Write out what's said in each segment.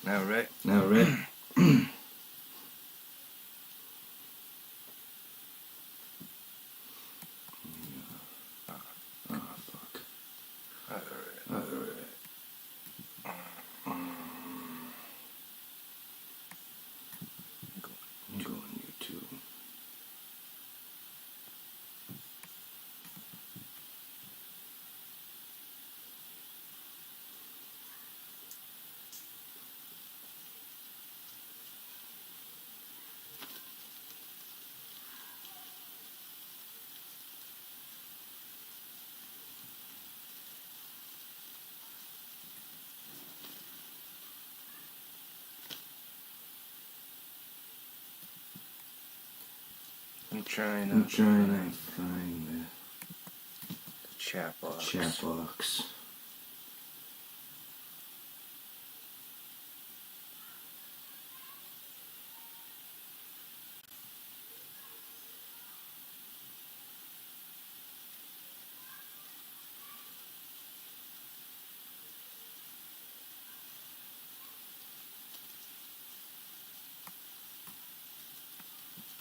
All right. All right. Oh, fuck. All right. All right. I'm going YouTube. I'm trying I'm to trying to find the chat the box. chat box.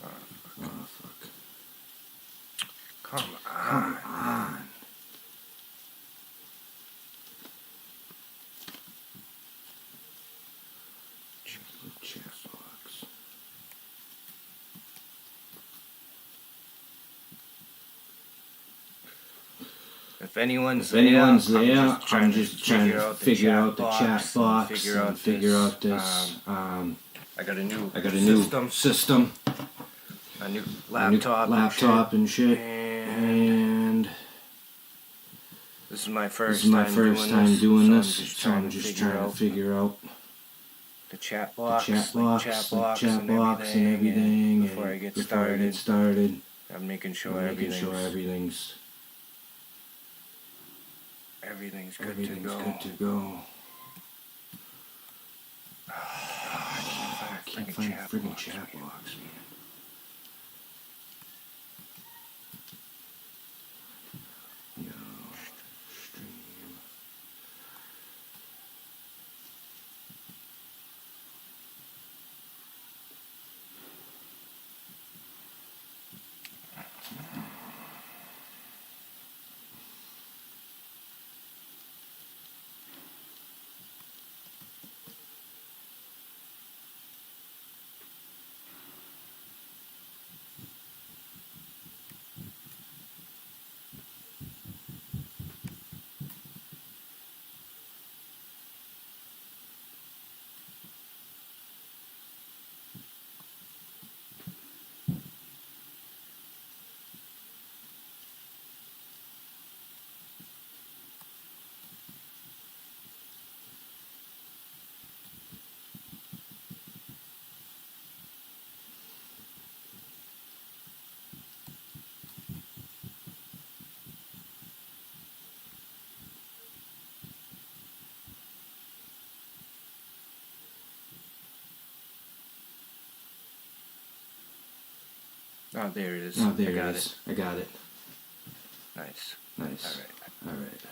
Oh, fuck. Come on. Come on. Chat box. If anyone's there, I'm just trying to figure out the chat box and figure out this. I got a new system, a new a new laptop and shit. And this is my first time doing this, so I'm I'm just trying to figure out the chat box, and everything. Before I get started, I'm making sure everything's good to go. good to go. I can't find the friggin' chat box, man. Yo, stream. Oh, there it is. Oh, there it is. I got it. Nice. Nice. All right.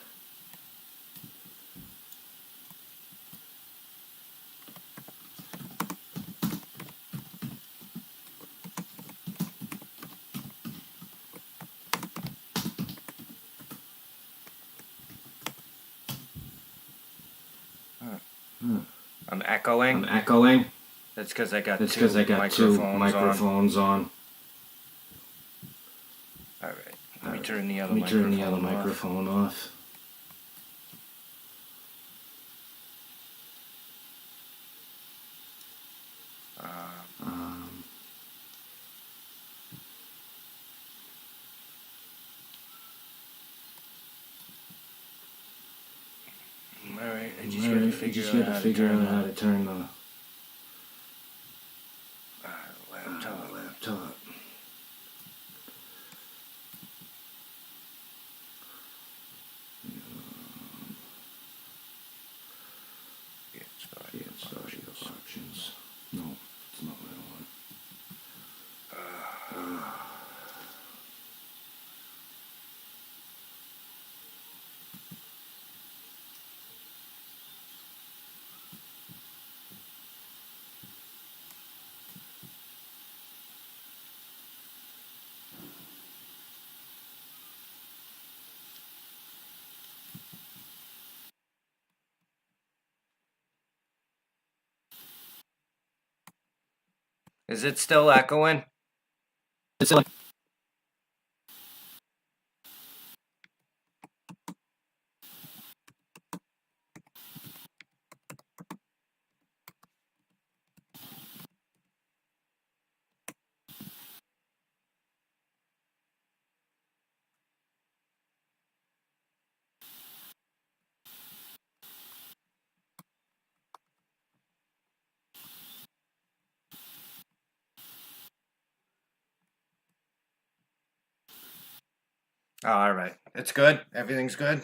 I'm echoing. That's because I got two microphones on. All right. Let me turn the other microphone off. All right. I just gotta figure out how to turn the laptop. Start options. No, it's not what I want. Is it still echoing? It's like Oh, all right. It's good. Everything's good.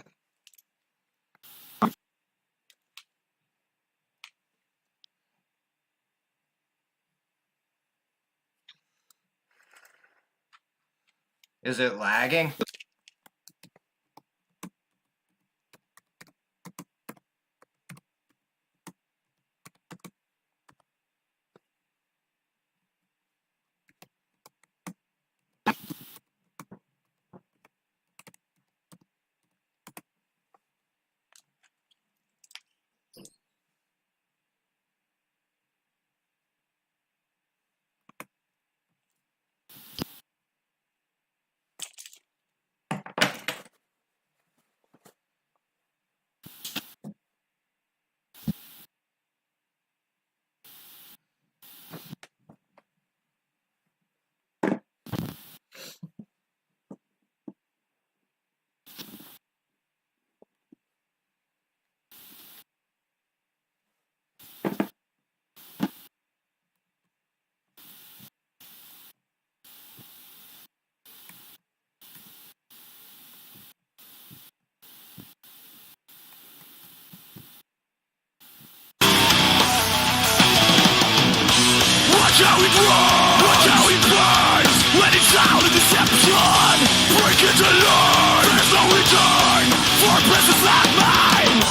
Is it lagging? Watch how it runs, watch how it burns. When it's out of deception, break it to learn. There's no return for presence like mine.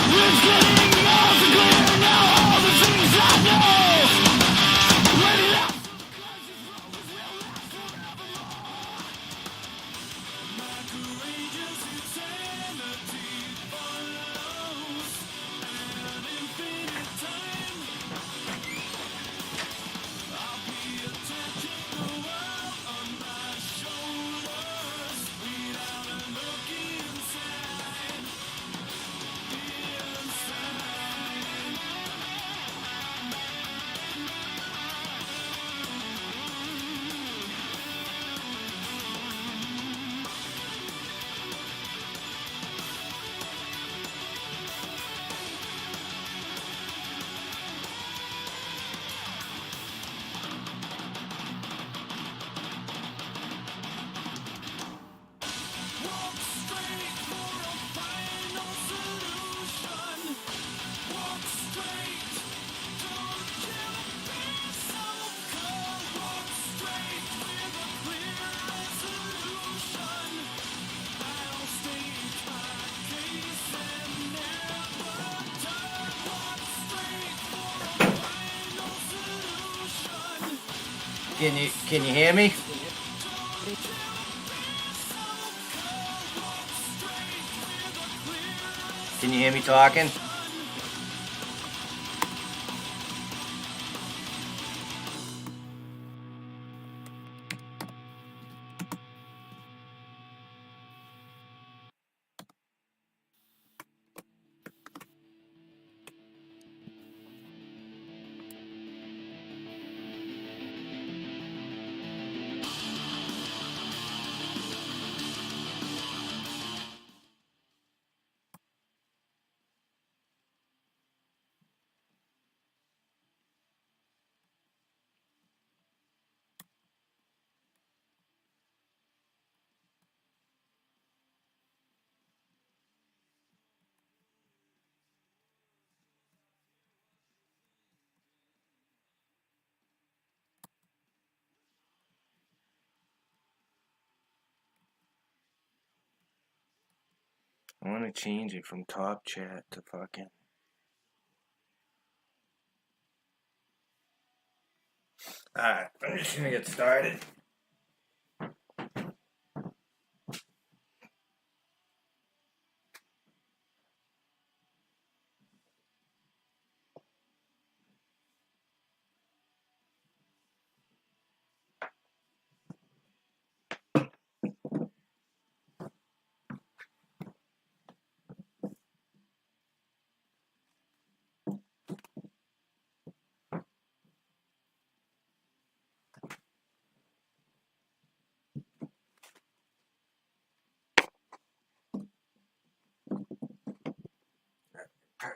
It's getting all too clear now, all the things I know. Let it out. Can you hear me? Can you hear me talking? I want to change it from top chat to fucking. Alright, I'm just gonna get started.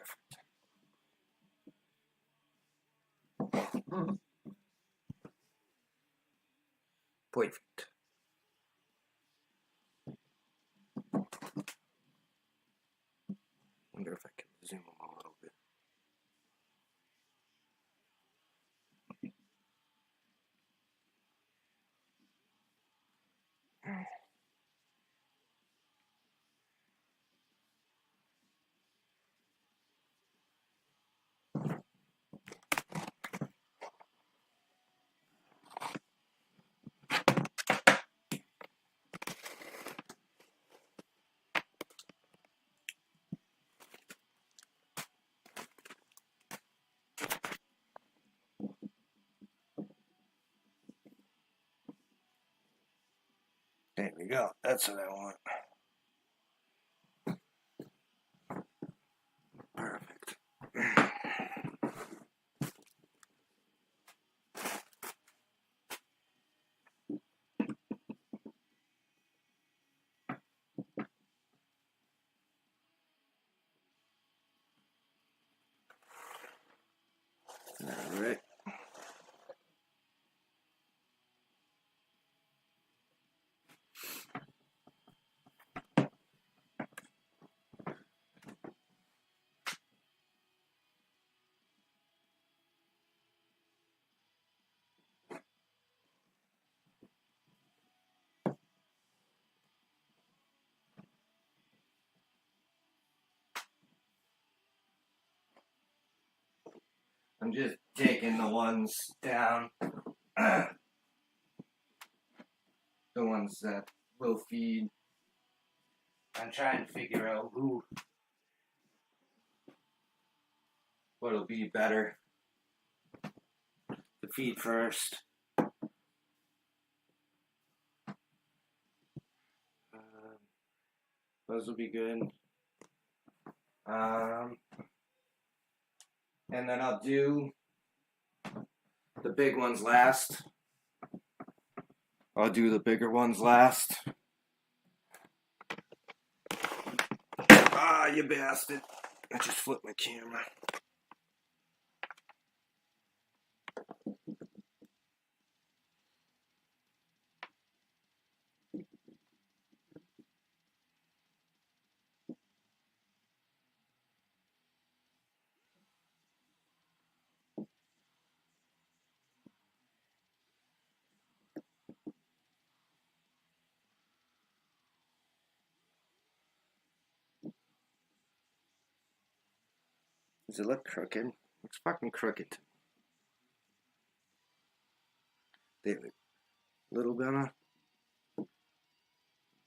Perfect. Perfect. Wonder if I can zoom them a little bit. There we go. That's what I want. Perfect. All right. I'm just taking the ones down. The ones that will feed. I'm trying to figure out what'll be better to feed first. Those will be good. And then I'll do the big ones last. I'll do the bigger ones last. Ah, you bastard. I just flipped my camera. Does it look crooked? It's fucking crooked. David, little gunner.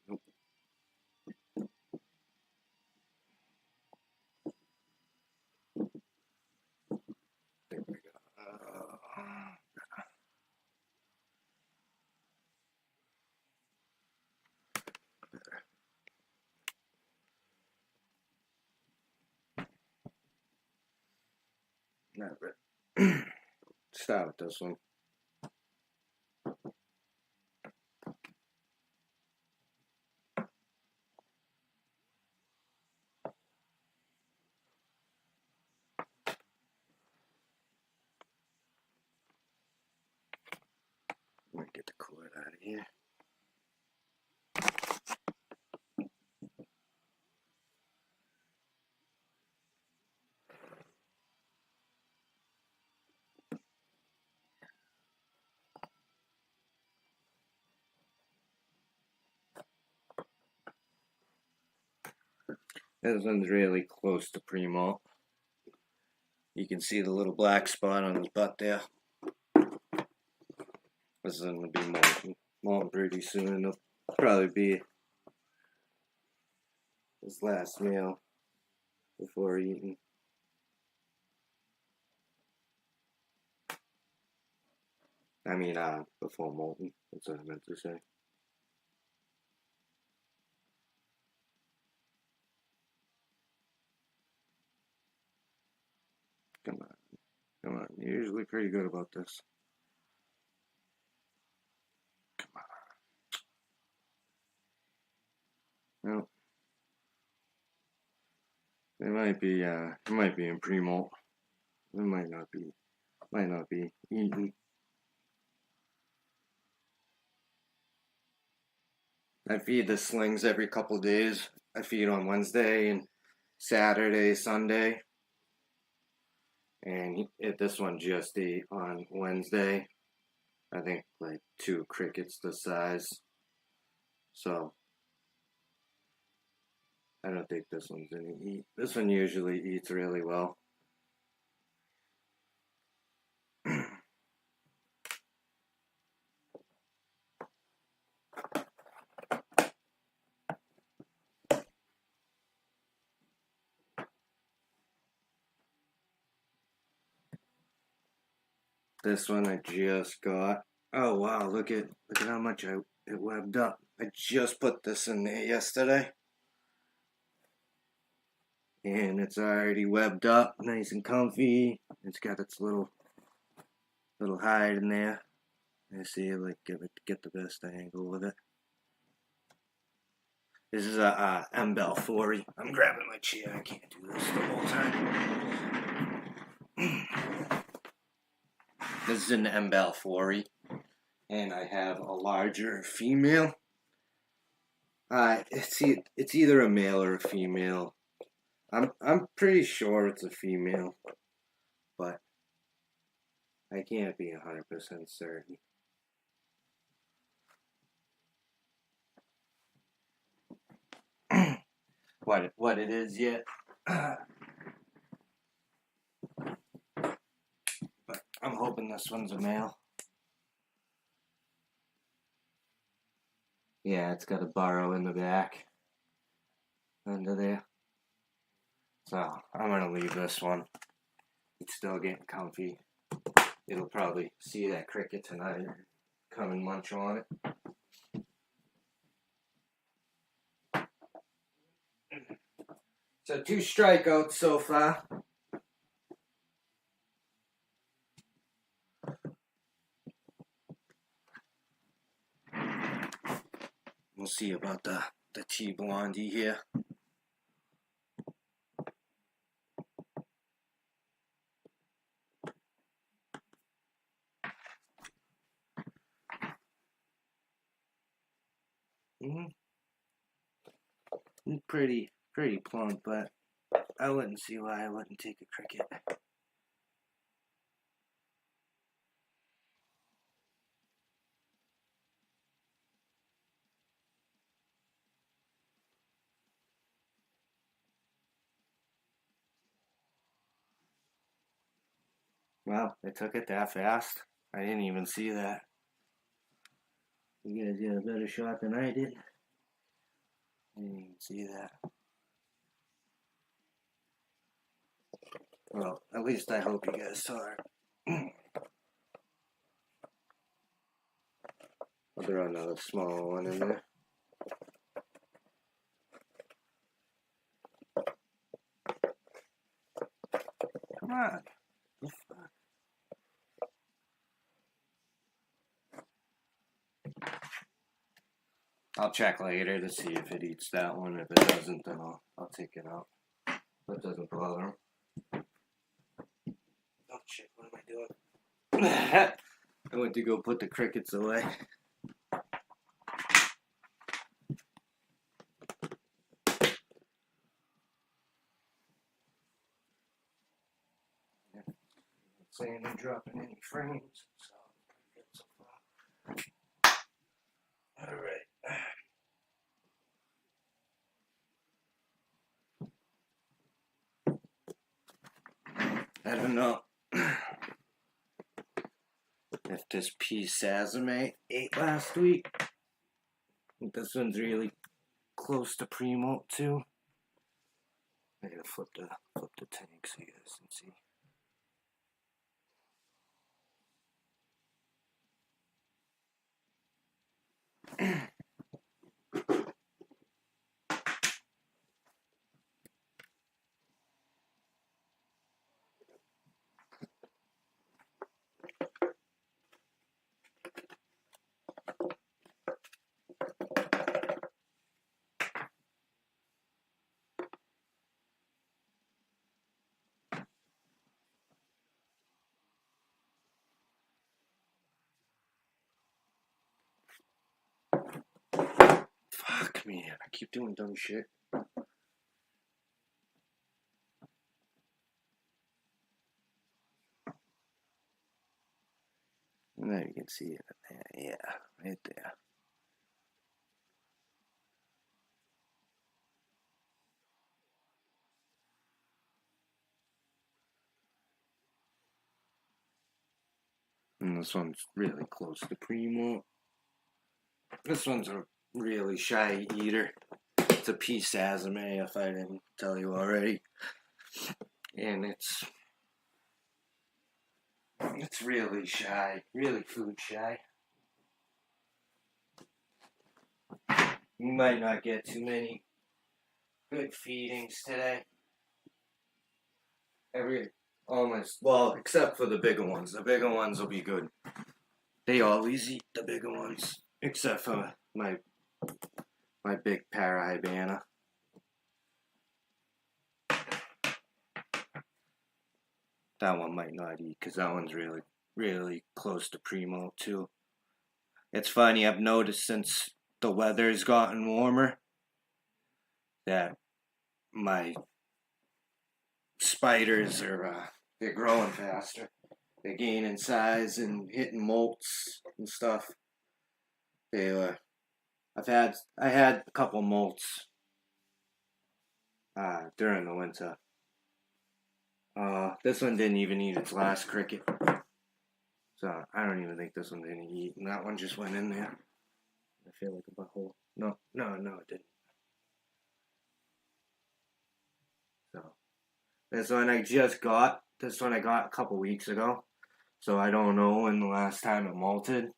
Nope. There we go. Not bad. Start with this one. Might get the cord out of here. This one's really close to pre-molt. You can see the little black spot on his butt there. This is going to be molten pretty soon. It'll probably be his last meal before eating. I mean, before molten. That's what I meant to say. Come on. Come on. You're usually pretty good about this. Come on. No. It might be in pre-molt. It might not be. Might not be. Eaten. I feed the slings every couple days. I feed on Wednesday and Saturday, Sunday. And this one just ate on Wednesday. I think like 2 crickets the size. So I don't think this one's gonna eat. This one usually eats really well. This one I just got. Oh wow, look at how much it webbed up. I just put this in there yesterday. And it's already webbed up, nice and comfy. It's got its little hide in there. I see, like, get the best angle with it. This is a M-Bell 40. I'm grabbing my chair. I can't do this the whole time. This is an M-Bell 40, and I have a larger female. It's either a male or a female. I'm pretty sure it's a female, but I can't be 100% certain. What it is yet. But I'm hoping this one's a male. Yeah, it's got a burrow in the back under there. So I'm gonna leave this one. It's still getting comfy. It'll probably see that cricket tonight and come and munch on it. So 2 strikeouts so far. We'll see about the T Blondie here. Pretty plump, but I wouldn't see why I wouldn't take a cricket. Wow, they took it that fast. I didn't even see that. You guys got a better shot than I did. I didn't even see that. Well, at least I hope you guys saw it. I'll throw another small one in there. Come on. I'll check later to see if it eats that one. If it doesn't, then I'll take it out. That doesn't bother him. Oh shit, what am I doing? I went to go put the crickets away. Not saying I'm dropping any frames, so pretty good so far. Alright. I don't know if this piece Sazame ate last week. I think this one's really close to pre-molt too. I gotta flip the tank so you guys can see. Man, I keep doing dumb shit. And there you can see it. Yeah, right there. And this one's really close to Primo. This one's a really shy eater. It's a Peace Azame, if I didn't tell you already. And it's really shy, really food shy. You might not get too many good feedings today. Except for the bigger ones. The bigger ones will be good. They always eat the bigger ones, except for my big Parahybana. That one might not eat because that one's really, really close to Primo too. It's funny, I've noticed since the weather's gotten warmer that my spiders they're growing faster. They're gaining size and hitting molts and stuff. I had a couple molts during the winter. This one didn't even eat its last cricket. So I don't even think this one didn't eat, and that one just went in there. I feel like a butthole. No, it didn't. So this one I just got. This one I got a couple weeks ago. So I don't know when the last time it molted.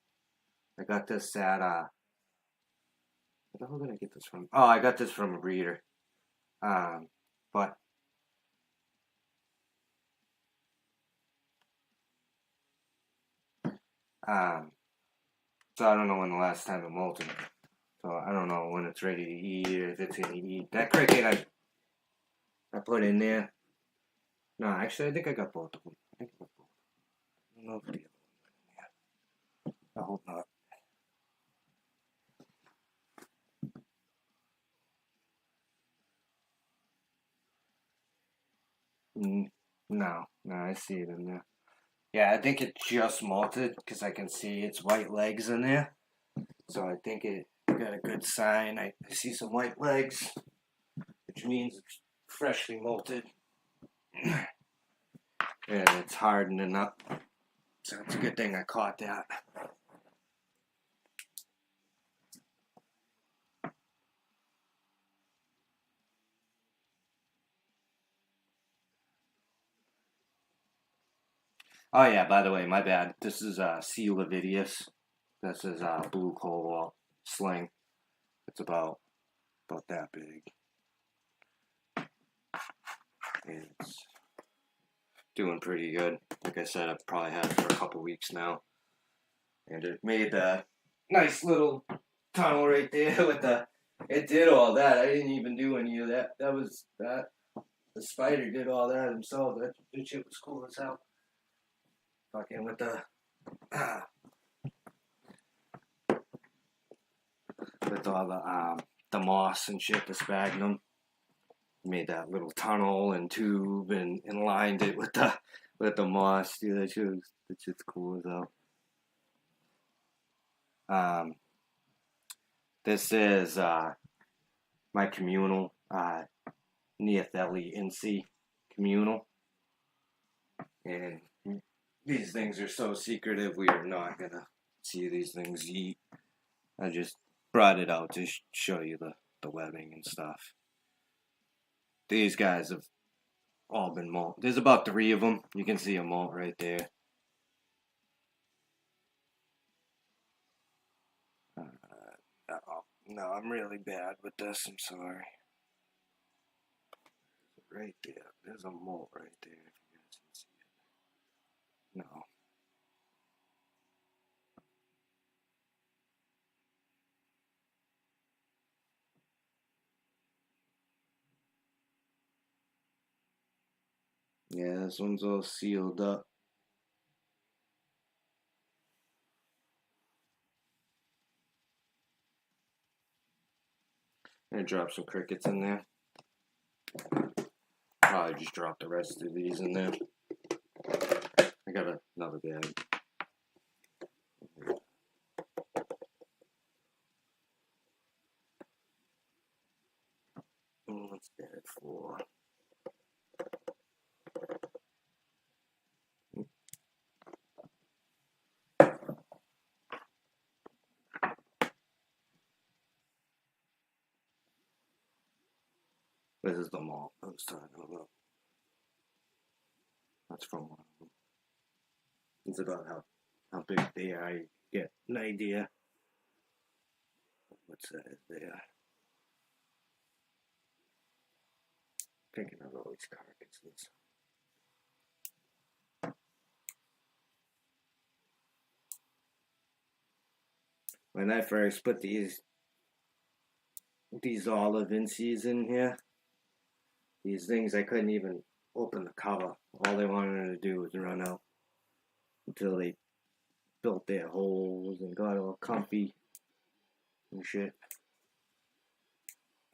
I got this at where the hell did I get this from? Oh, I got this from a breeder. But so I don't know when the last time it molted. So I don't know when it's ready to eat or if it's gonna eat. That cricket I put in there. No, actually I think I got both of them. I don't know if the other one went in there. I hope not. No, I see it in there. Yeah, I think it just molted because I can see its white legs in there. So I think it got a good sign. I see some white legs, which means it's freshly molted. And it's hardening up. So it's a good thing I caught that. Oh yeah, by the way, my bad. This is C. lividius. This is blue cobalt sling. It's about that big. It's doing pretty good. Like I said, I've probably had it for a couple weeks now. And it made that nice little tunnel right there with it did all that. I didn't even do any of that. The spider did all that himself. That shit was cool as hell. Fucking with all the moss and shit, the sphagnum. Made that little tunnel and tube and lined it with the moss. Dude, that shit's cool as hell. This is my communal Neotheli Incy communal. And these things are so secretive, we are not gonna see these things eat. I just brought it out to show you the webbing and stuff. These guys have all been molt. There's about 3 of them. You can see a molt right there. No, I'm really bad with this. I'm sorry. Right there. There's a molt right there. If you guys can see it. No. Yeah, this one's all sealed up. I'm gonna drop some crickets in there. Probably just drop the rest of these in there. I got another bag. What's that for? This is the malt I was talking about. That's from one of them. It's about how big they are. You get an idea. What's that there? Thinking of all these carcasses. When I first put these olive incies in here, these things I couldn't even open the cover. All they wanted to do was run out until they built their holes and got all comfy and shit.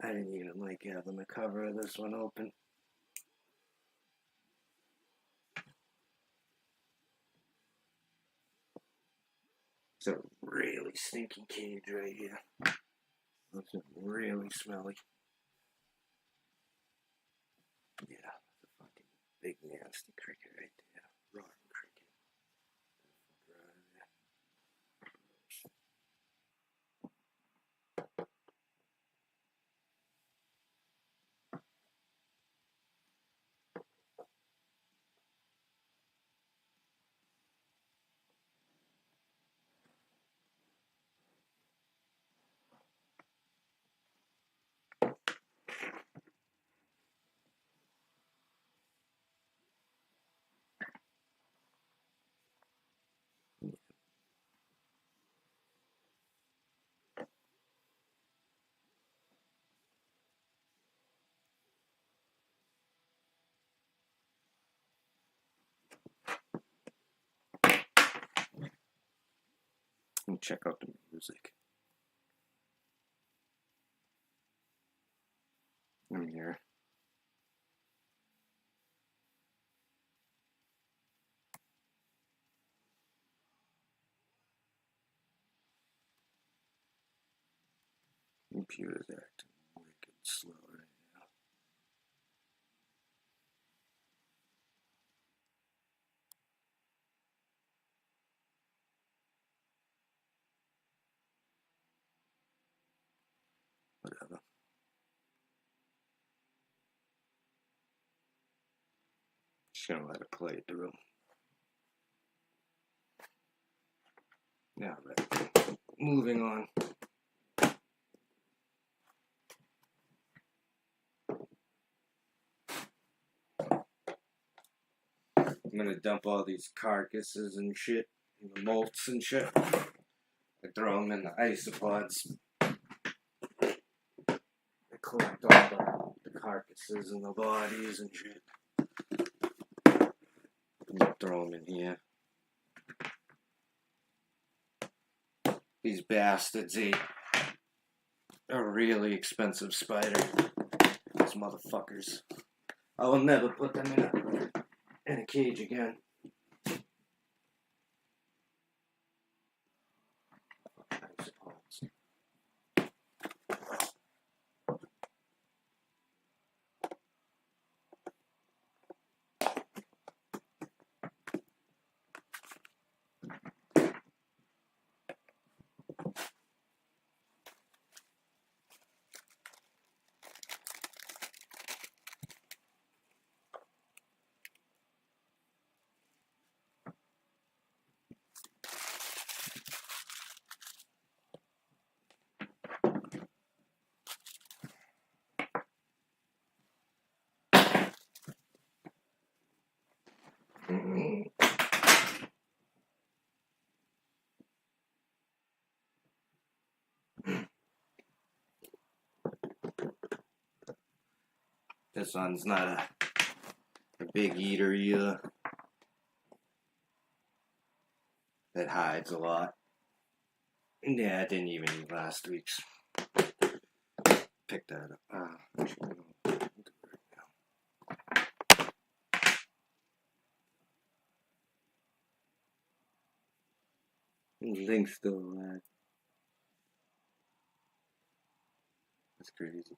I didn't even like having the cover of this one open. It's a really stinky cage right here. It's really smelly. Yeah, that's a fucking big nasty cricket right there. Rotten cricket. Right there. And check out the music. In here. Computer's acting wicked slow right now. Whatever. Just gonna let it play through. Now, right. Moving on. I'm gonna dump all these carcasses and shit, and the molts and shit. I throw them in the isopods. I collect all the carcasses and the bodies and shit. And throw them in here. These bastards ate a really expensive spider. These motherfuckers. I will never put them in a cage again. Isopods. This one's not a big eater either. That hides a lot. Yeah, I didn't even eat last week's pick that up. Actually, no, I'll do it right now. The link's still alive. That's crazy.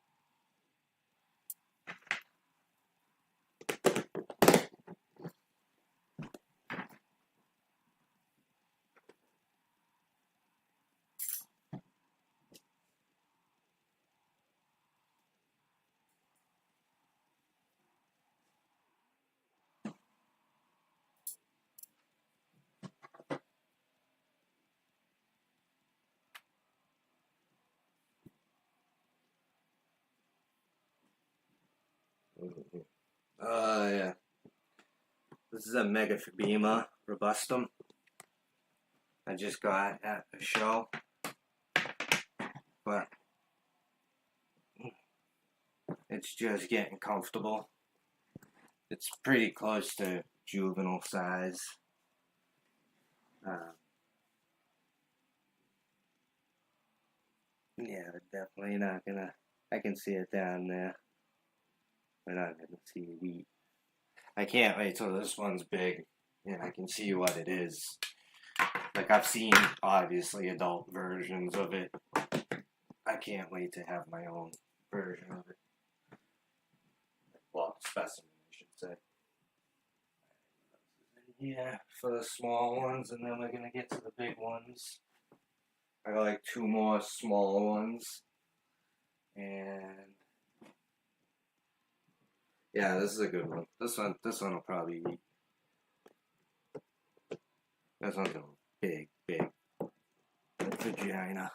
Yeah. This is a Megafibema Robustum. I just got at a show. But it's just getting comfortable. It's pretty close to juvenile size. Yeah, definitely not gonna. I can see it down there. We're not gonna see it eat. I can't wait till this one's big and I can see what it is. Like, I've seen, obviously, adult versions of it. I can't wait to have my own version of it. Well, specimen, I should say. Yeah, for the small ones, and then we're gonna get to the big ones. I got like 2 more small ones. And yeah, this is a good one. This one will probably eat. This one's a big vagina.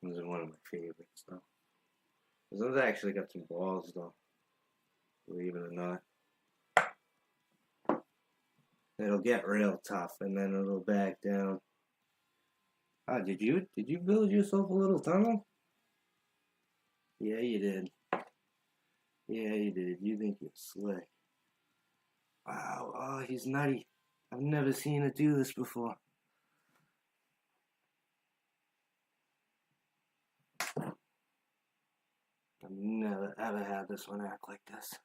This is one of my favorites, though. This one's actually got some balls, though. Believe it or not. It'll get real tough, and then it'll back down. Ah, did you build yourself a little tunnel? Yeah, you did. Yeah, you did. You think you're slick. Wow, oh, he's nutty. I've never seen it do this before. I've never ever had this one act like this.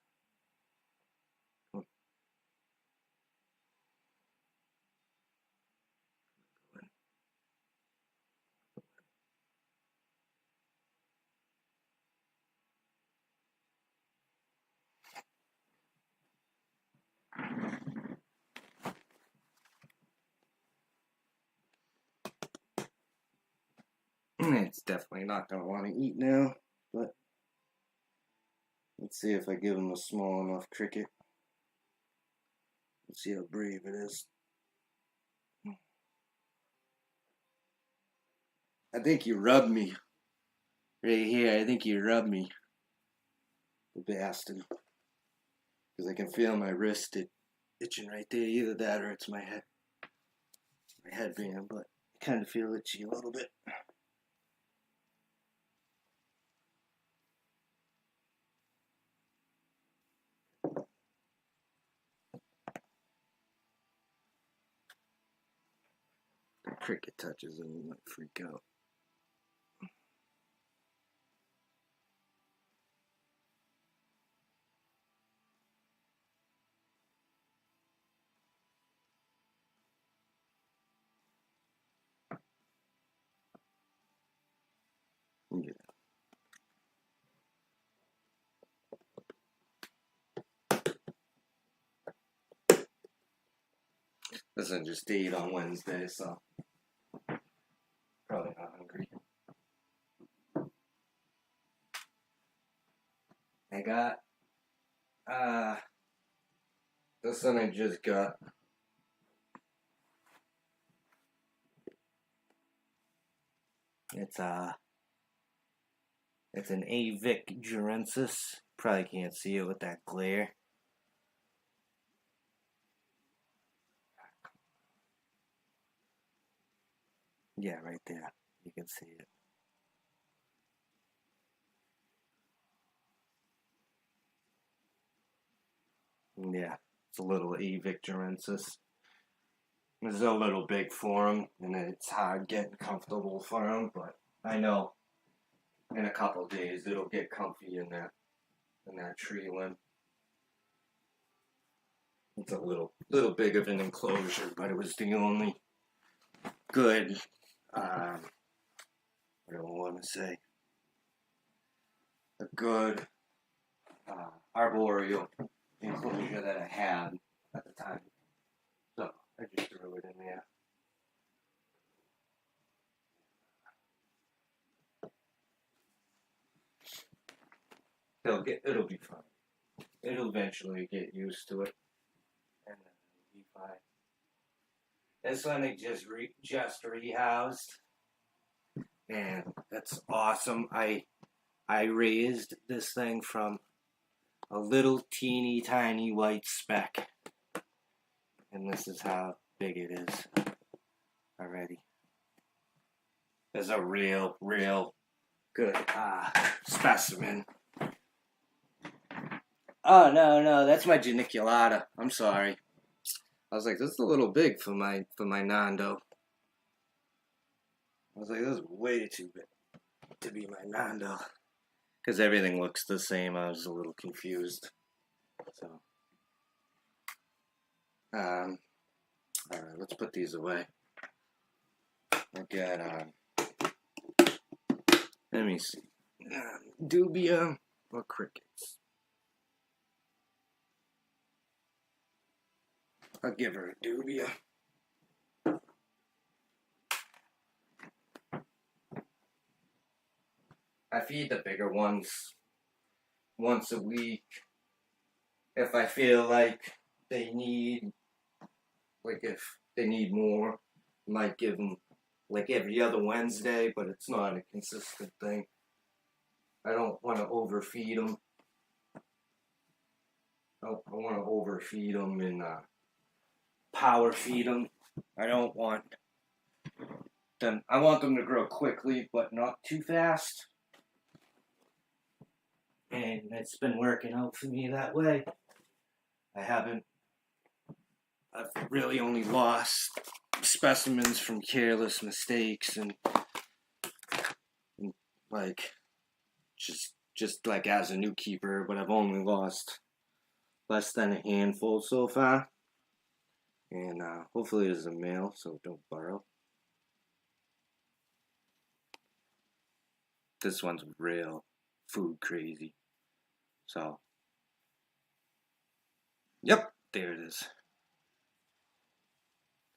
It's definitely not going to want to eat now, but let's see if I give him a small enough cricket. Let's see how brave it is. I think you rubbed me. Right here, I think you rubbed me. The bastard. Because I can feel my wrist itching right there. Either that or it's my headband, but I kind of feel itchy a little bit. The cricket touches and you might freak out. Yeah. This one just ate on Wednesday, so probably not hungry. I got this one I just got. It's an Avic Gerensis. Probably can't see it with that glare. Yeah, right there. You can see it. Yeah, it's a little Avic Gerensis. It's a little big for him, and it's hard getting comfortable for him. But I know in a couple days it'll get comfy in that tree limb. It's a little big of an enclosure, but it was the only good. What do I want to say? A good arboreal enclosure that I had at the time. So I just threw it in there. It'll be fine. It'll eventually get used to it, and then it'll be fine. This one I just rehoused, and that's awesome. I raised this thing from a little teeny tiny white speck, and this is how big it is already. There's a real good specimen. Oh no, that's my geniculata. I'm sorry. I was like, this is a little big for my Nando. I was like, this is way too big to be my Nando. Because everything looks the same, I was a little confused. So, alright, let's put these away. I got, let me see. Dubia or crickets? I'll give her a dubia. I feed the bigger ones once a week. If I feel like they need, if they need more, I might give them like every other Wednesday, but it's not a consistent thing. I don't want to overfeed them. I want to overfeed them and power feed them. I don't want them. I want them to grow quickly, but not too fast. And it's been working out for me that way. I've really only lost specimens from careless mistakes and like just like as a new keeper, but I've only lost less than a handful so far. And hopefully it's a male, so don't borrow. This one's real food crazy. So, yep, there it is.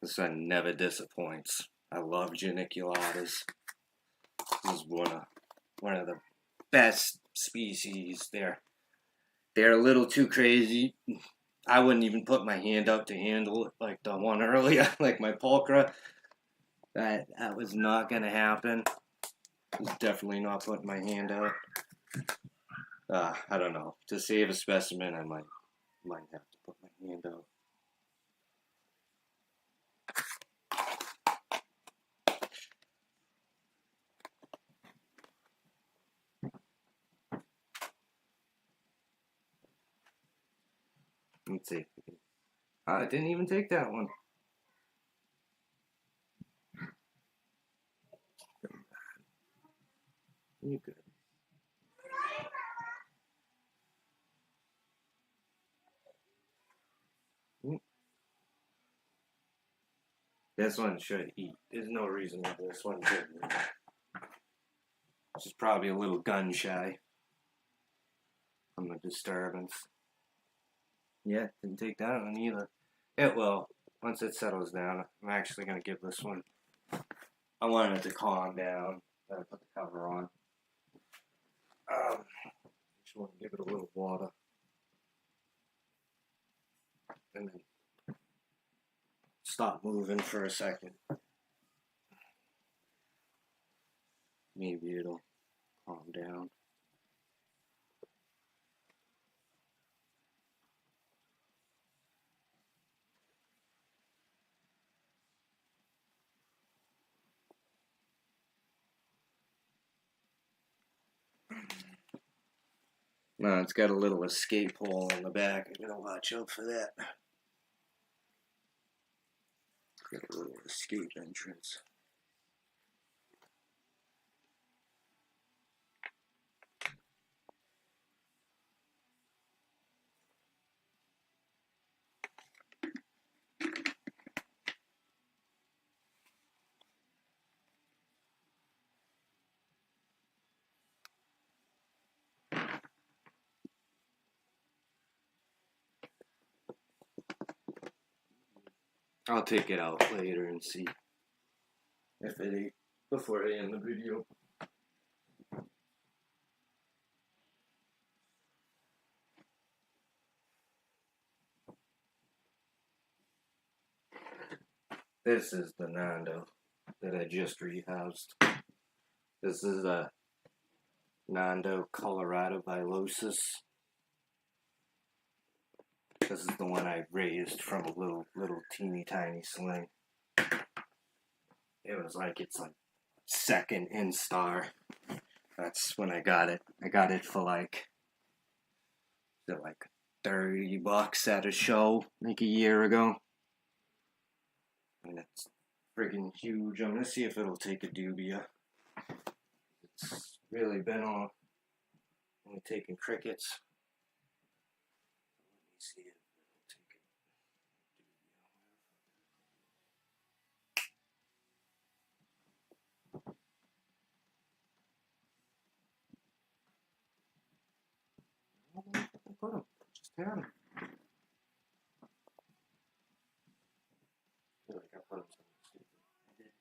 This one never disappoints. I love geniculatas. This is one of the best species. They're a little too crazy. I wouldn't even put my hand up to handle it like the one earlier, like my pulchra. That was not gonna happen. I was definitely not putting my hand out. I don't know. To save a specimen, I might have to put my hand out. Let's see. I didn't even take that one. You good? This one should eat. There's no reason why this one shouldn't eat. This is probably a little gun shy from the disturbance. Yeah, didn't take that one either. It will. Once it settles down, I'm actually going to give this one. I wanted it to calm down. Then I put the cover on. Just want to give it a little water. And then stop moving for a second. Maybe it'll calm down. No, it's got a little escape hole in the back. I'm gonna watch out for that. Got a little escape entrance. I'll take it out later and see if it ate before I end the video. This is the Nando that I just rehoused. This is a Nando Colorado Vilosis. This is the one I raised from a little teeny tiny sling. It was like its like second instar. That's when I got it. I got it for like $30 at a show like a year ago. And it's friggin' huge. I'm gonna see if it'll take a dubia. It's really been on only taking crickets. Let me see if it'll take a dubia. I put them. Just had them. I feel like I put them something stupid. I did.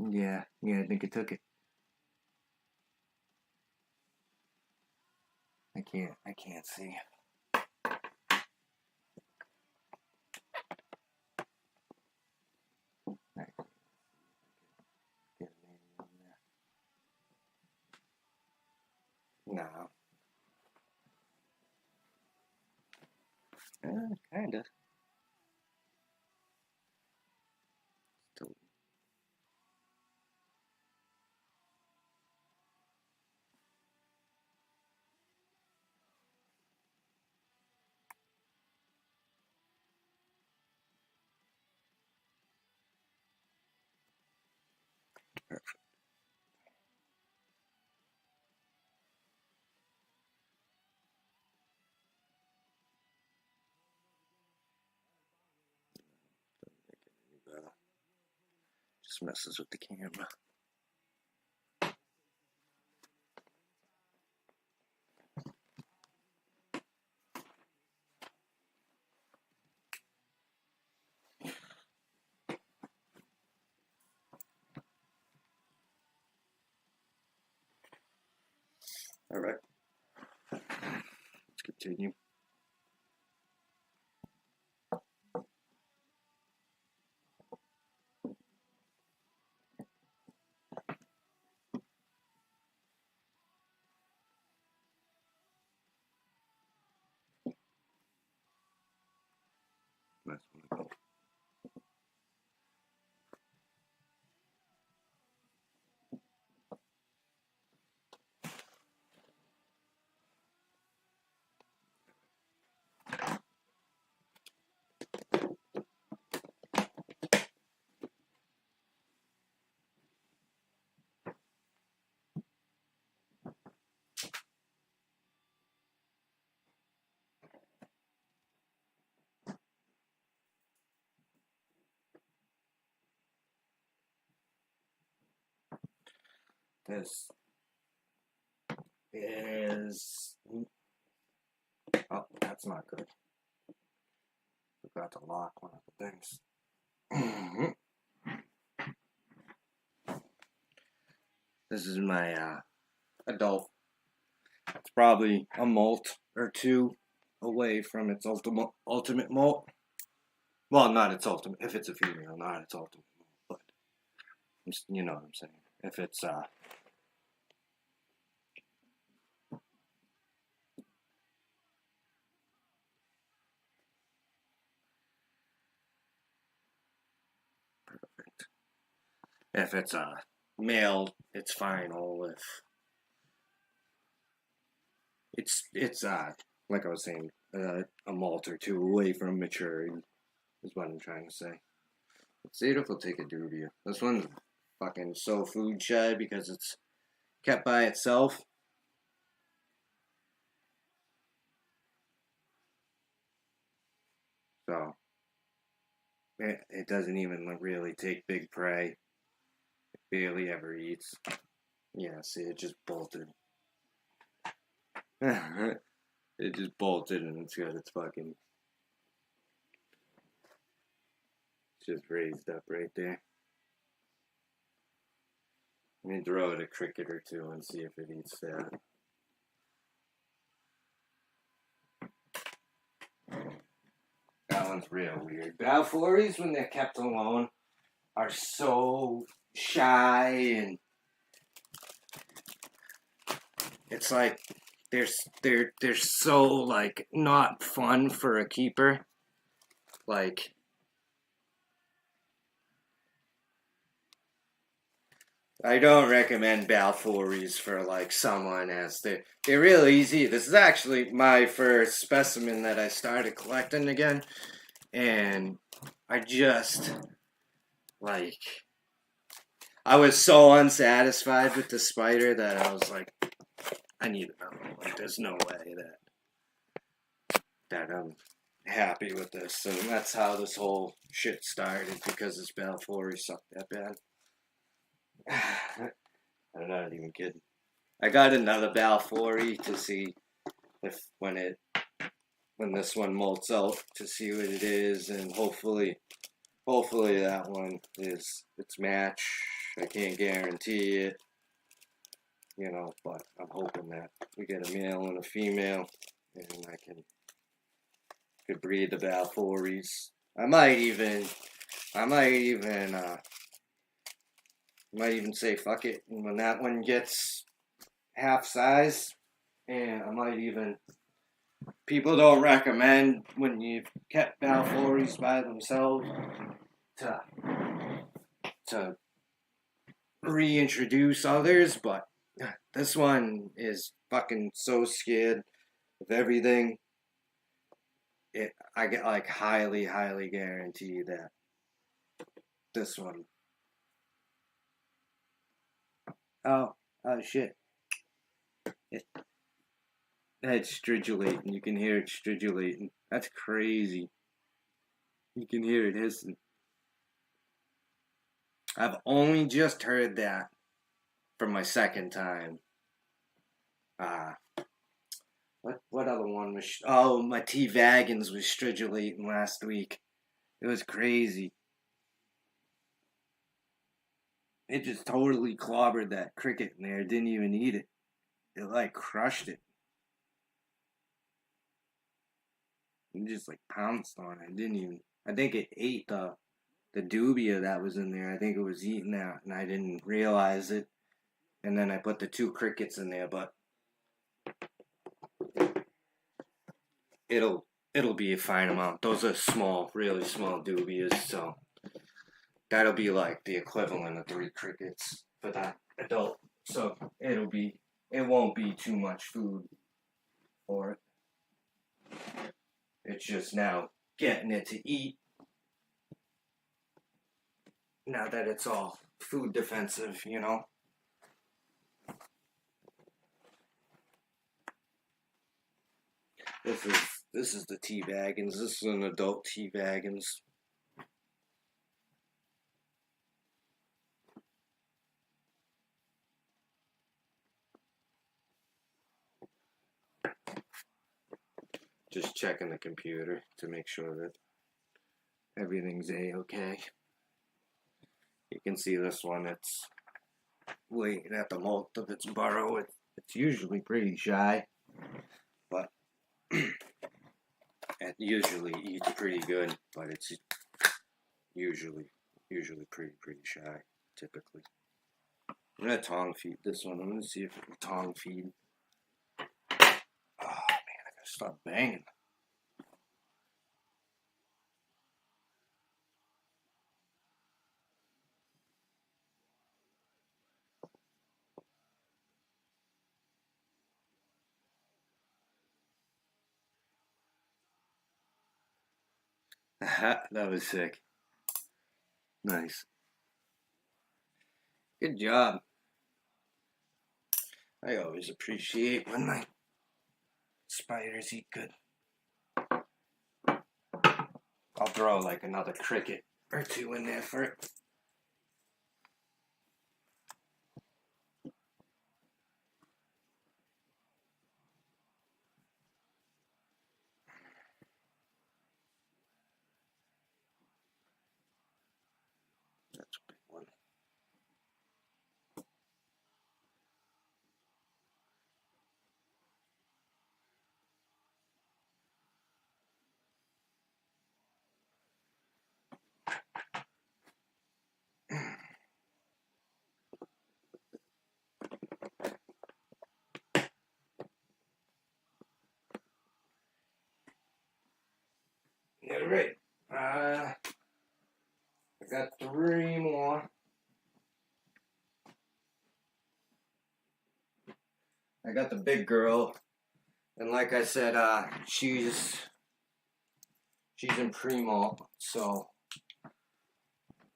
Yeah, I think it took it. I can't see. No. Kinda. Still. Perfect. Doesn't make it any better. Just messes with the camera. All right. Let's continue. That's one of them. This is... Oh, that's not good. Forgot to lock one of the things. This is my adult. It's probably a molt or two away from its ultimate molt. Well, not its ultimate. If it's a female, not its ultimate molt. But you know what I'm saying. If it's perfect. If it's a male, it's final. If it's like I was saying, a molt or two away from maturity is what I'm trying to say. Let's see if we'll take a dubia. This one's fucking so food shy because it's kept by itself. So it doesn't even really take big prey. It barely ever eats. Yeah, see, it just bolted. It just bolted and it's got its fucking... It's just raised up right there. Let me throw it a cricket or two and see if it eats that. That one's real weird. Balfours, when they're kept alone, are so shy and it's like they're so like not fun for a keeper. Like I don't recommend Balfours for like someone as they're real easy. This is actually my first specimen that I started collecting again, and I just like I was so unsatisfied with the spider that I was like, I need another one. Like, there's no way that I'm happy with this, and that's how this whole shit started because this Balfours sucked that bad. I'm not even kidding. I got another Balfours to see if when this one molts out to see what it is, and hopefully that one is its match. I can't guarantee it, you know, but I'm hoping that we get a male and a female, and I could breed the Balfours. I might even say fuck it, and when that one gets half size, and I might even... People don't recommend when you've kept Balfours by themselves to reintroduce others, but this one is fucking so scared of everything. I get like highly guarantee that this one... Oh shit. It's stridulating. You can hear it stridulating. That's crazy. You can hear it hissing. I've only just heard that for my second time. What other one was... Oh, my T. Vagans was stridulating last week. It was crazy. It just totally clobbered that cricket in there. It didn't even eat it. It like crushed it. It just like pounced on it. It didn't even... I think it ate the dubia that was in there. I think it was eating that, and I didn't realize it. And then I put the 2 crickets in there, but it'll be a fine amount. Those are small, really small dubias, so that'll be like the equivalent of 3 crickets for that adult. So it won't be too much food for it. It's just now getting it to eat. Now that it's all food defensive, you know. This is the T. Vagans. This is an adult T. Vagans. just checking the computer to make sure that everything's A-okay. You can see this one, it's waiting at the molt of its burrow. It's usually pretty shy, but it usually eats pretty good, but it's usually pretty shy, typically. I'm gonna tongue feed this one. I'm gonna see if it can tongue feed. Oh man, I gotta stop banging. That was sick. Nice. Good job. I always appreciate when my spiders eat good. I'll throw like another cricket or two in there for it. That's a big one. Alright. I got 3 more. I got the big girl. And like I said, she's in pre-molt, so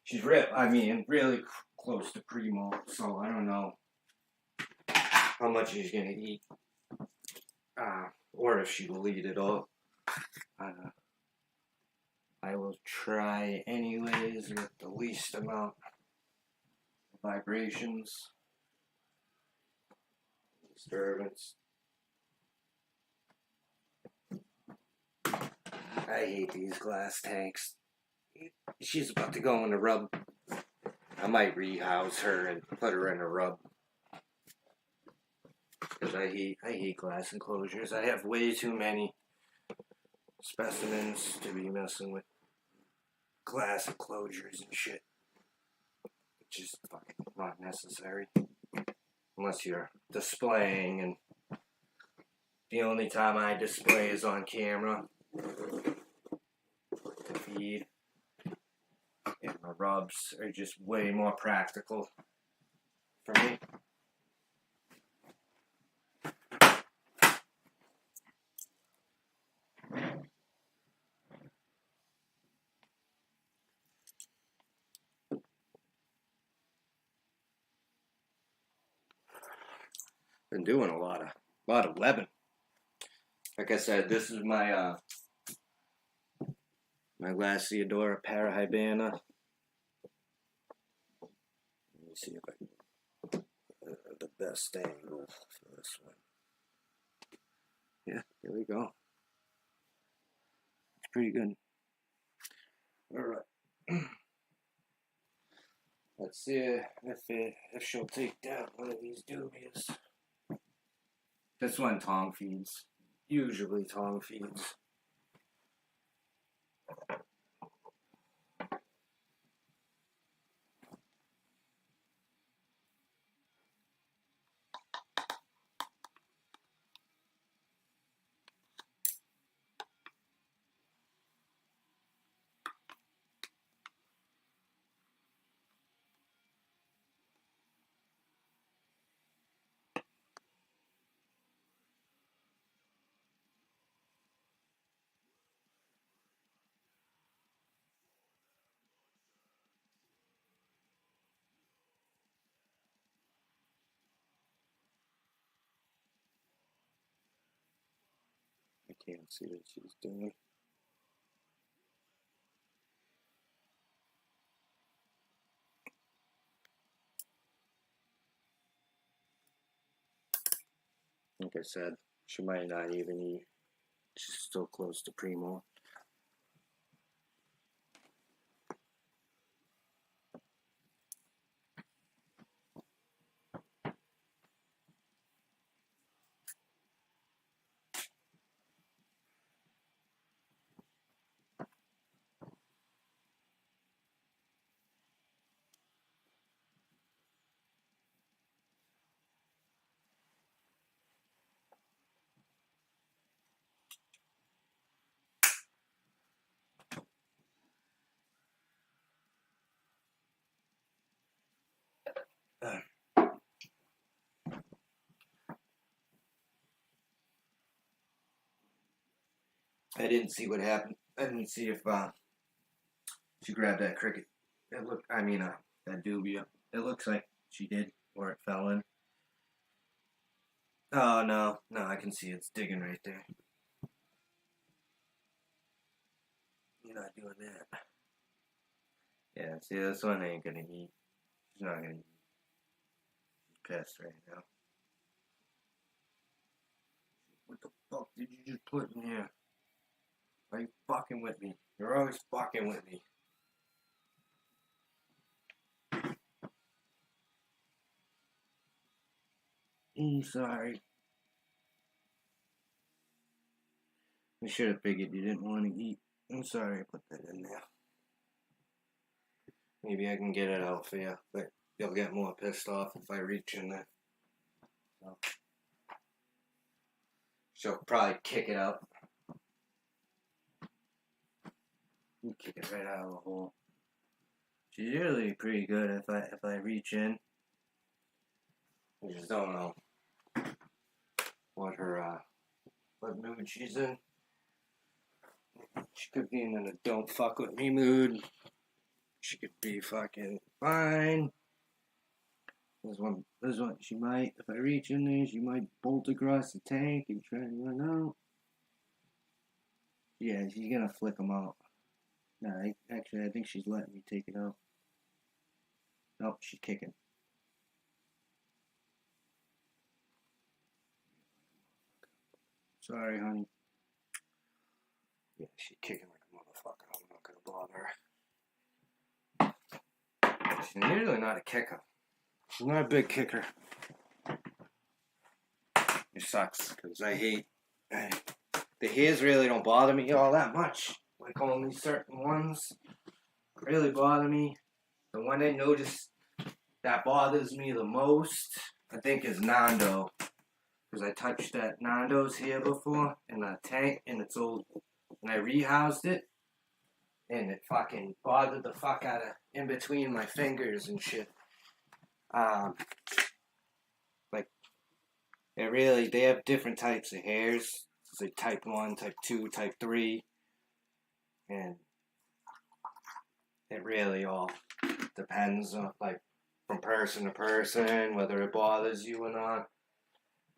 she's really close to pre-molt, so I don't know how much she's gonna eat, or if she will eat at all. I will try anyways with the least amount of vibrations, disturbance. I hate these glass tanks. She's about to go in a rub. I might rehouse her and put her in a rub. Because I hate glass enclosures. I have way too many specimens to be messing with glass enclosures and shit. It's just fucking not necessary. Unless you're displaying, and the only time I display is on camera to feed. And my rubs are just way more practical for me. Been doing a lot of webbing. Like I said, this is my my Glaciodora parahybana. Let me see if I can the best angle for this one. Yeah, here we go. It's pretty good. Alright. Let's see if she'll take down one of these doobies. This one tongue feeds. Usually tongue feeds. I can't see what she's doing. Like I said, she might not even eat. She's still close to primo. I didn't see what happened. I didn't see if she grabbed that cricket. It looked, that dubia. It looks like she did, or it fell in. Oh, no, I can see it's digging right there. You're not doing that. Yeah, see, this one ain't gonna eat. She's not gonna eat. She's pissed right now. What the fuck did you just put in here? Are you fucking with me? You're always fucking with me. I'm sorry. I should have figured you didn't want to eat. I'm sorry I put that in there. Maybe I can get it out for you, but you'll get more pissed off if I reach in there. So. She'll probably kick it out. You kick it right out of the hole. She's usually pretty good if I reach in. I just don't know what mood she's in. She could be in a don't fuck with me mood. She could be fucking fine. There's one she might, if I reach in there, she might bolt across the tank and try to run out. Yeah, she's gonna flick them out. Nah, I think she's letting me take it out. Nope, she's kicking. Sorry, honey. Yeah, she's kicking like a motherfucker. I'm not gonna bother her. She's usually not a kicker. She's not a big kicker. It sucks, because I hate... The hairs really don't bother me all that much. Like only certain ones really bother me. The one I notice that bothers me the most, I think, is Nando. Because I touched that Nando's hair before in a tank, and it's old. And I rehoused it, and it fucking bothered the fuck out of in between my fingers and shit. Like, they have different types of hairs. It's like type 1, type 2, type 3. And it really all depends on, like, from person to person, whether it bothers you or not.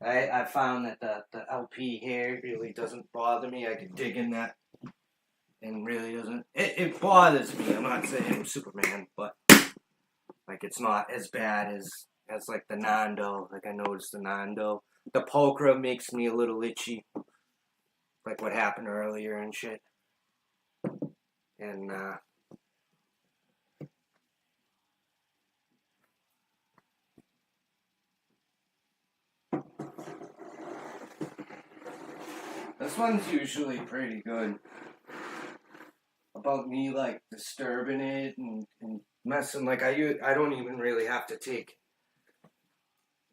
I found that the LP hair really doesn't bother me. I can dig in that and really doesn't. It bothers me. I'm not saying I'm Superman, but like it's not as bad as like the Nando. Like I noticed the Nando. The Pulcra makes me a little itchy. Like what happened earlier and shit. And this one's usually pretty good about me like disturbing it and messing. Like I don't even really have to take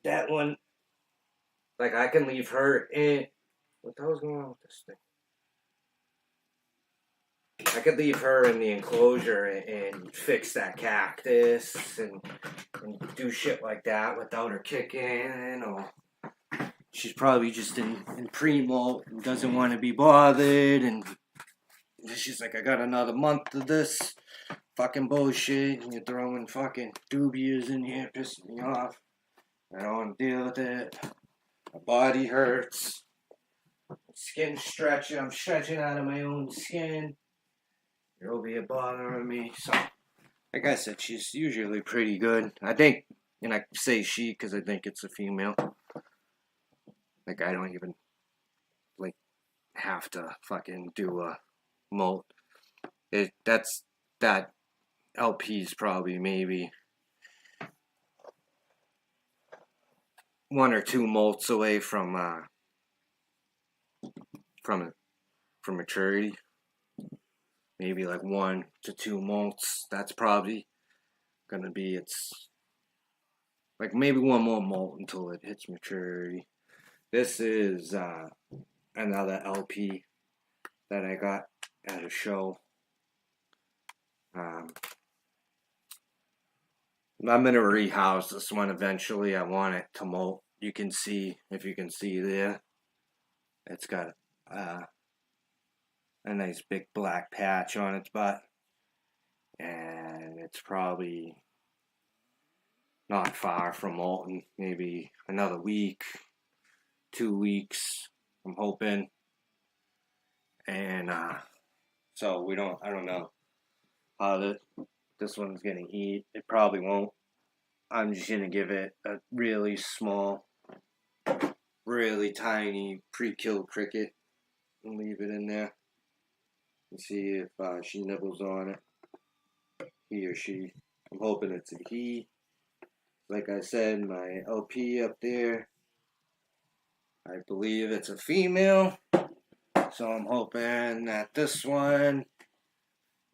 that one. Like I can leave her in. What the hell's going on with this thing? I could leave her in the enclosure and fix that cactus and do shit like that without her kicking, or she's probably just in primo and doesn't want to be bothered, and she's like, I got another month of this fucking bullshit, and you're throwing fucking dubias in here, pissing me off. I don't want to deal with it. My body hurts. Skin's stretching. I'm stretching out of my own skin. You're over here bothering me. So, like I said, she's usually pretty good. I think, and I say she because I think it's a female. Like, I don't even, like, have to fucking do a molt. That LP's probably maybe 1 or 2 molts away from maturity. Maybe like 1 to 2 molts. That's probably gonna be its, like maybe 1 more molt until it hits maturity. This is another LP that I got at a show. I'm gonna rehouse this one eventually. I want it to molt. You can see, if you can see there, it's got a nice big black patch on its butt, and it's probably not far from molting. Maybe another week, 2 weeks, I'm hoping. And so I don't know how this one's gonna eat. It probably won't. I'm just gonna give it a really small, really tiny pre-kill cricket and leave it in there and see if she nibbles on it. He or she. I'm hoping it's a he. Like I said, my LP up there, I believe it's a female. So I'm hoping that this one,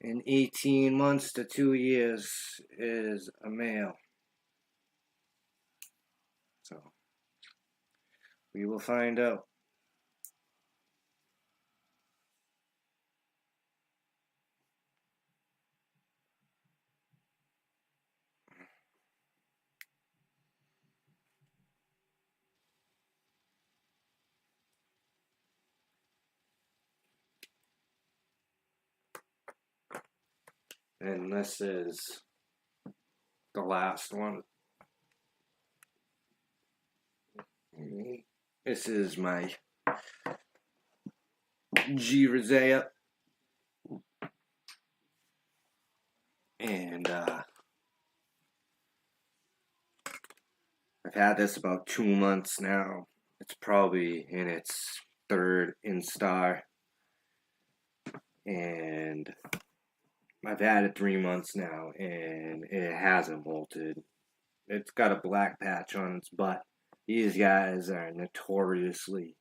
in 18 months to 2 years, is a male. So we will find out. And this is the last one. This is my G. rosea. And I've had this about 2 months now. It's probably in its 3rd instar. And I've had it 3 months now, and it hasn't molted. It's got a black patch on its butt. These guys are notoriously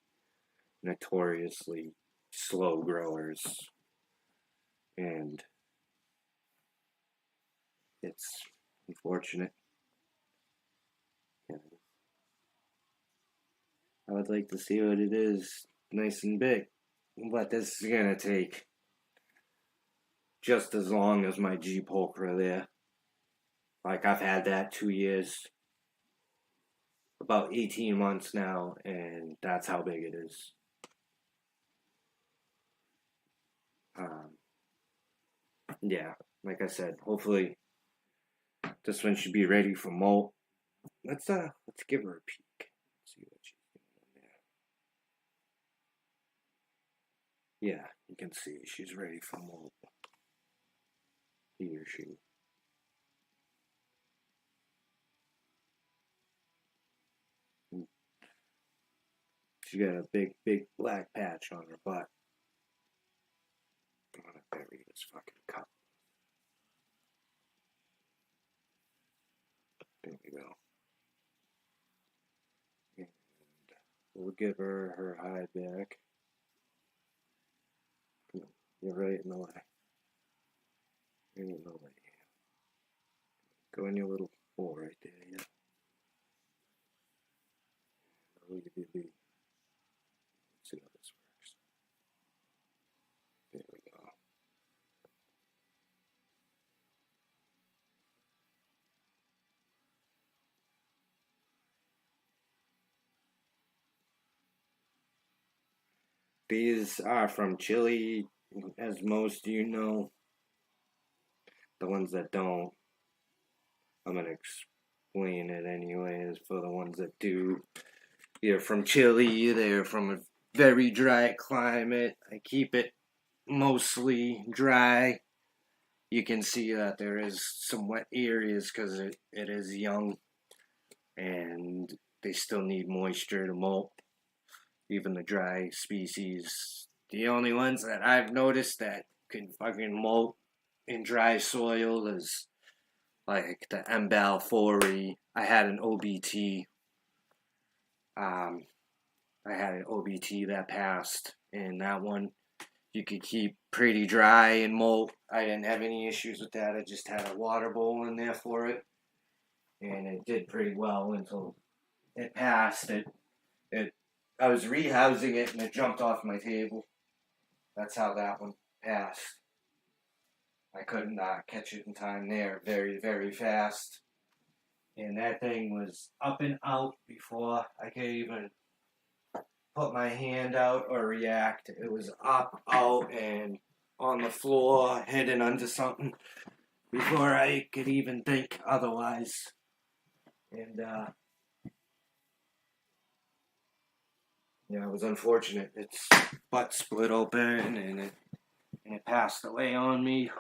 slow growers. And it's unfortunate. Yeah. I would like to see what it is nice and big. But this is going to take just as long as my G. pulchra there. Like, I've had that 2 years, about 18 months now, and that's how big it is. Yeah, like I said, hopefully this one should be ready for molt. Let's give her a peek. See what she's doing there. Yeah, you can see she's ready for molt. He or she. She got a big black patch on her butt. I'm gonna bury this fucking cup. There we go. And we'll give her hide back. You're right in the way. You're in the way. Go in your little hole right there, yeah. I'll leave you be. Let's see how this works. There we go. These are from Chile, as most you know. The ones that don't, I'm going to explain it anyways for the ones that do. They're from Chile, they're from a very dry climate. I keep it mostly dry. You can see that there is some wet areas because it is young and they still need moisture to molt. even the dry species. The only ones that I've noticed that can fucking molt in dry soil is like the Mbal 40. I had an OBT. I had an OBT that passed, and that one you could keep pretty dry and molt. I didn't have any issues with that. I just had a water bowl in there for it, and it did pretty well until it passed. I was rehousing it, and it jumped off my table. That's how that one passed. I couldn't catch it in time there. Very, very fast. And that thing was up and out before I could even put my hand out or react. It was up, out, and on the floor, hidden under something before I could even think otherwise. And, yeah, it was unfortunate. Its butt split open and it passed away on me.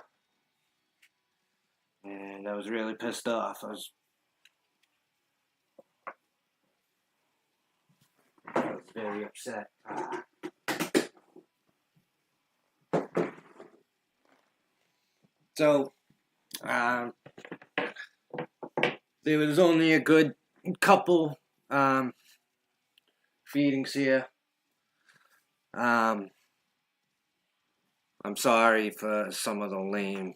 And I was really pissed off. I was very upset. So, there was only a good couple feedings here. I'm sorry for some of the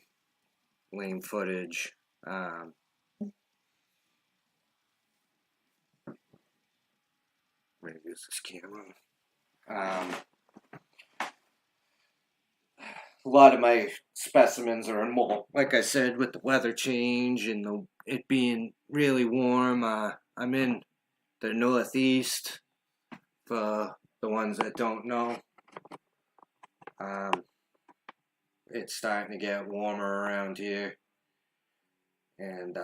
lame footage. Where is this camera? A lot of my specimens are in molt. Like I said, with the weather change and it being really warm, I'm in the Northeast. For the ones that don't know, it's starting to get warmer around here, and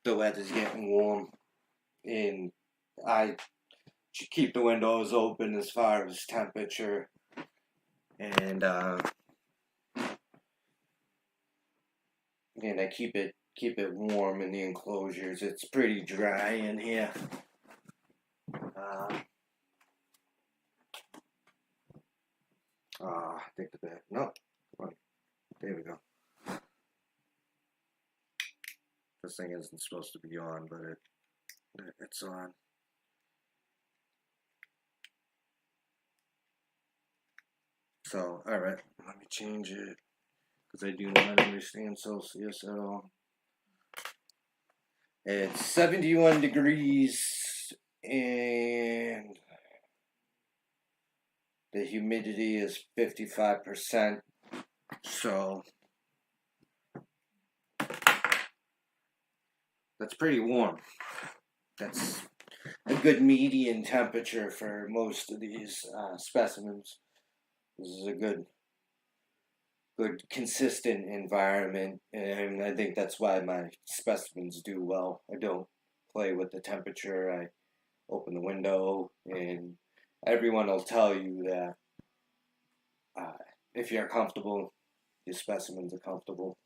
the weather's getting warm, and I should keep the windows open as far as temperature, and I keep it warm in the enclosures. It's pretty dry in here. I think the bed. No, there we go. This thing isn't supposed to be on, but it's on. So, alright, let me change it, because I do not understand Celsius at all. It's 71 degrees, and the humidity is 55%, so that's pretty warm. That's a good median temperature for most of these specimens. This is a good consistent environment, and I think that's why my specimens do well. I don't play with the temperature. I open the window, and everyone will tell you that if you're comfortable, your specimens are comfortable,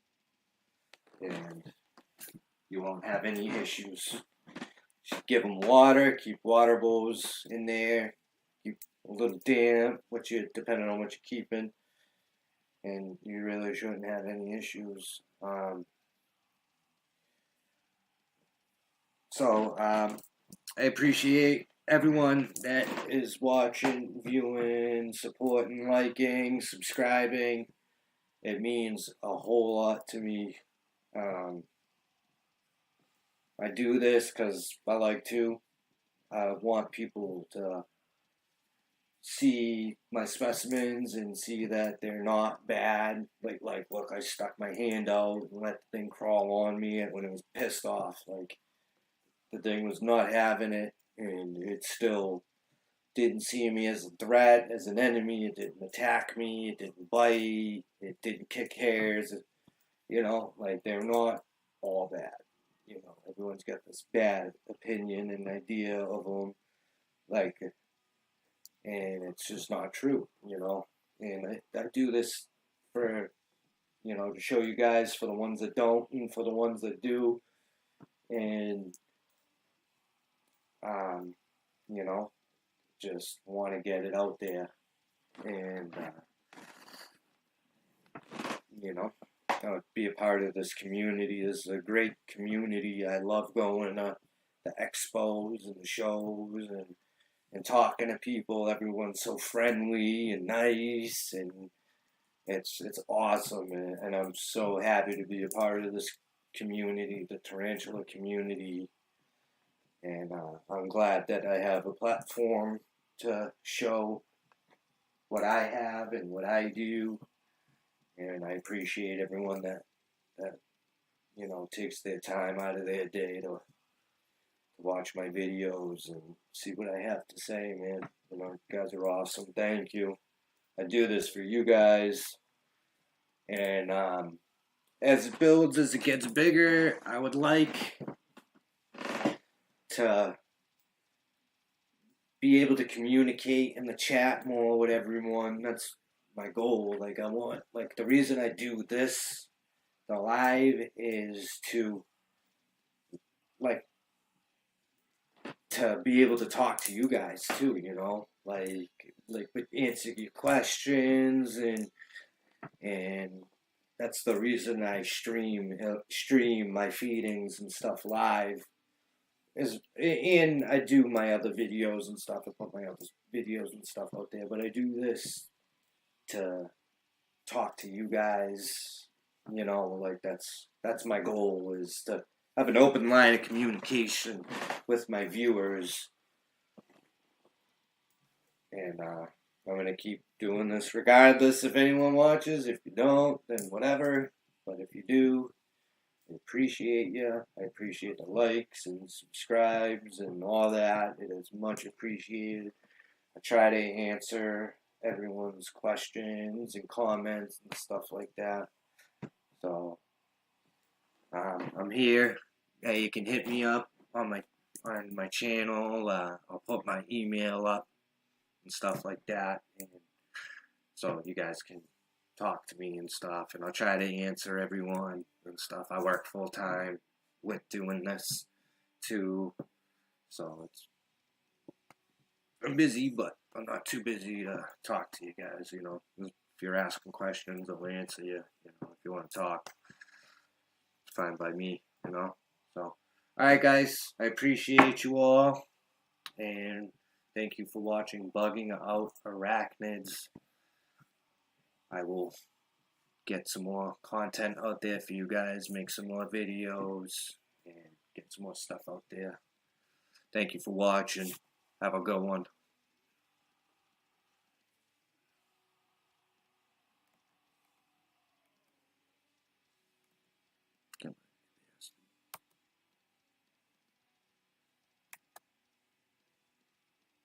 and you won't have any issues. Just give them water, keep water bowls in there, keep a little damp, depending on what you're keeping, and you really shouldn't have any issues. I appreciate everyone that is watching, viewing, supporting, liking, subscribing. It means a whole lot to me. I do this because I like to. I want people to see my specimens and see that they're not bad. Like look, I stuck my hand out and let the thing crawl on me when it was pissed off. Like, the thing was not having it, and it still didn't see me as a threat, as an enemy. It didn't attack me. It didn't bite. It didn't kick hairs. They're not all bad. Everyone's got this bad opinion and idea of them, and it's just not true, And I do this for, to show you guys, for the ones that don't, and for the ones that do, and you know, just want to get it out there, and you know, be a part of this community. This is a great community. I love going to the expos and the shows and talking to people. Everyone's so friendly and nice, and it's awesome. And I'm so happy to be a part of this community, the Tarantula community. And I'm glad that I have a platform to show what I have and what I do. And I appreciate everyone that you know, takes their time out of their day to watch my videos and see what I have to say, man. You know, you guys are awesome. Thank you. I do this for you guys. And as it builds, as it gets bigger, I would like to be able to communicate in the chat more with everyone. That's my goal. Like, I want, like, the reason I do this, the live, is to, like, to be able to talk to you guys too, you know, like answer your questions, and that's the reason I stream my feedings and stuff live. And I do my other videos and stuff. I put my other videos and stuff out there, but I do this to talk to you guys. You know, like that's my goal, is to have an open line of communication with my viewers. And I'm gonna keep doing this regardless if anyone watches. If you don't, then whatever. But if you do, I appreciate you. I appreciate the likes and subscribes and all that. It is much appreciated. I try to answer everyone's questions and comments and stuff like that. So I'm here. You can hit me up on my channel. I'll put my email up and stuff like that, and so you guys can talk to me and stuff, and I'll try to answer everyone and stuff. I work full time with doing this too, so I'm busy, but I'm not too busy to talk to you guys. You know, if you're asking questions, I'll answer you. You know, if you want to talk, it's fine by me. You know, so alright guys, I appreciate you all, and thank you for watching Bugging Out Arachnids. I will get some more content out there for you guys, make some more videos, and get some more stuff out there. Thank you for watching. Have a good one.